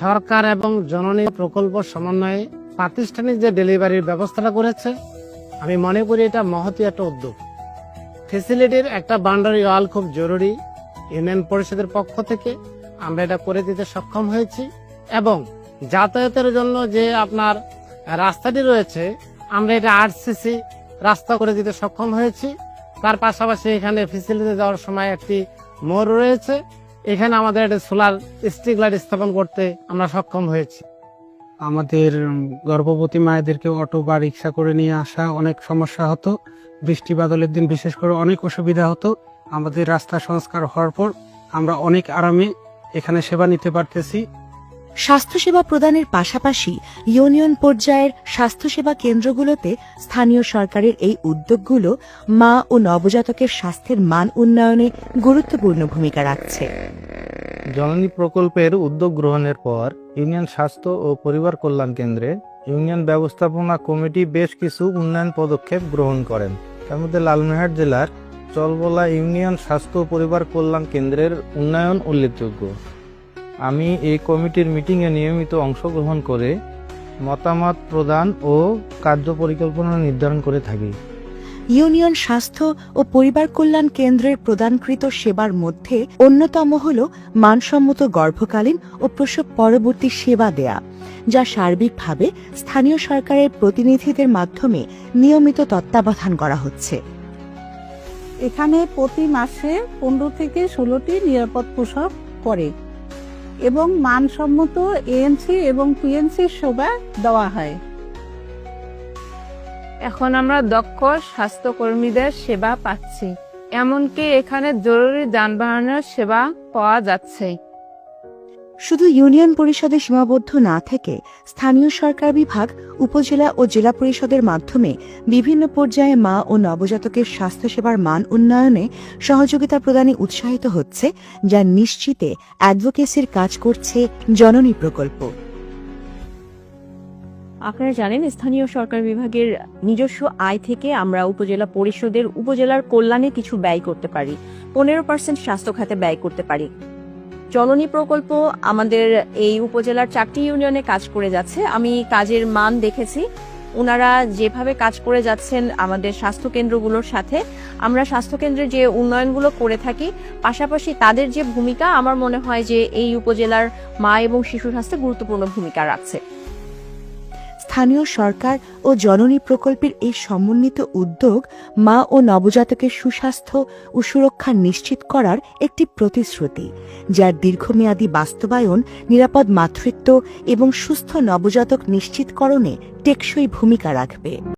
সরকার এবং জননী প্রকল্প সমন্বয়ে প্রাতিষ্ঠানিক যে ডেলিভারির ব্যবস্থাটা করেছে, আমি মনে করি এটা মহৎ একটা উদ্যোগ। ফেসিলিটির একটা বাউন্ডারি ওয়াল খুব জরুরি। ইউনিয়ন পরিষদের পক্ষ থেকে আমরা এটা করে দিতে সক্ষম হয়েছি এবং যাতায়াতের জন্য যে আপনার রাস্তাটি রয়েছে, আমরা এটা 8 সিসি রাস্তা করে দিতে সক্ষম হয়েছি। তার পাশাপাশি এখানে ফেসিলিটি যাওয়ার সময় একটি মোড় রয়েছে, এখানে আমাদের একটা সোলার স্ট্রিট লাইট স্থাপন করতে আমরা সক্ষম হয়েছি। আমাদের গর্ভবতী মায়েদেরকে অটো বা রিক্সা করে নিয়ে আসা অনেক সমস্যা হতো। বৃষ্টি বাদলের দিন বিশেষ করে অনেক অসুবিধা হতো। আমাদের রাস্তা সংস্কার হওয়ার পর আমরা অনেক আরামে এখানে সেবা নিতে পারতেছি। স্বাস্থ্যসেবা প্রদানের পাশাপাশি ইউনিয়ন পর্যায়ের স্বাস্থ্যসেবা কেন্দ্রগুলোতে স্থানীয় সরকারের এই উদ্যোগগুলো মা ও নবজাতকের স্বাস্থ্যের মান উন্নয়নে গুরুত্বপূর্ণ ভূমিকা রাখছে। জননী প্রকল্পের উদ্যোগ গ্রহণের পর ইউনিয়ন স্বাস্থ্য ও পরিবার কল্যাণ কেন্দ্রে ইউনিয়ন ব্যবস্থাপনা কমিটি বেশ কিছু উন্নয়ন পদক্ষেপ গ্রহণ করেন। তার মধ্যে লালমনিরহাট জেলার চলবলা ইউনিয়ন স্বাস্থ্য ও পরিবার কল্যাণ কেন্দ্রের উন্নয়ন উল্লেখযোগ্য। আমি এই কমিটির মিটিংয়ে নিয়মিত অংশগ্রহণ করে মতামত প্রদান ও কার্য পরিকল্পনা নির্ধারণ করে থাকি। ইউনিয়ন স্বাস্থ্য ও পরিবার কল্যাণ কেন্দ্রের প্রদানকৃত সেবার মধ্যে অন্যতম হল মানসম্মত গর্ভকালীন ও প্রসব পরবর্তী সেবা দেয়া, যা সার্বিকভাবে স্থানীয় সরকারের প্রতিনিধিদের মাধ্যমে নিয়মিত তত্ত্বাবধান করা হচ্ছে। এখানে প্রতি মাসে 15 থেকে 16টি নিরাপদ প্রসব করে এবং মানসম্মত এএনসি এবং পিএনসি সেবা দেওয়া হয়। এখন আমরা দক্ষ স্বাস্থ্যকর্মীদের সেবা পাচ্ছি, এমনকি এখানে জরুরি যানবাহনের সেবা পাওয়া যাচ্ছে। শুধু ইউনিয়ন পরিষদে সীমাবদ্ধ না থেকে স্থানীয় সরকার বিভাগ, উপজেলা ও জেলা পরিষদের মাধ্যমে বিভিন্ন পর্যায়ে মা ও নবজাতকের স্বাস্থ্যসেবার মান উন্নয়নে সহযোগিতা প্রদানে উৎসাহিত হচ্ছে, যা নিশ্চিতে অ্যাডভোকেসির কাজ করছে জননী প্রকল্প। আপনারা জানেন, স্থানীয় সরকার বিভাগের নিজস্ব আয় থেকে আমরা উপজেলা পরিষদের উপজেলার কল্যাণে কিছু ব্যয় করতে পারি, 15% স্বাস্থ্য খাতে ব্যয় করতে পারি। জননী প্রকল্প আমাদের এই উপজেলার 4টি ইউনিয়নে কাজ করে যাচ্ছে। আমি কাজের মান দেখেছি, ওনারা যেভাবে কাজ করে যাচ্ছেন আমাদের স্বাস্থ্য কেন্দ্রগুলোর সাথে, আমরা স্বাস্থ্যকেন্দ্রের যে উন্নয়নগুলো করে থাকি, পাশাপাশি তাদের যে ভূমিকা, আমার মনে হয় যে এই উপজেলার মা এবং শিশু স্বাস্থ্যে গুরুত্বপূর্ণ ভূমিকা রাখছে। স্থানীয় সরকার ও জননী প্রকল্পের এই সমন্বিত উদ্যোগ মা ও নবজাতকের সুস্বাস্থ্য ও সুরক্ষা নিশ্চিত করার একটি প্রতিশ্রুতি, যার দীর্ঘমেয়াদী বাস্তবায়ন নিরাপদ মাতৃত্ব এবং সুস্থ নবজাতক নিশ্চিতকরণে টেকসই ভূমিকা রাখবে।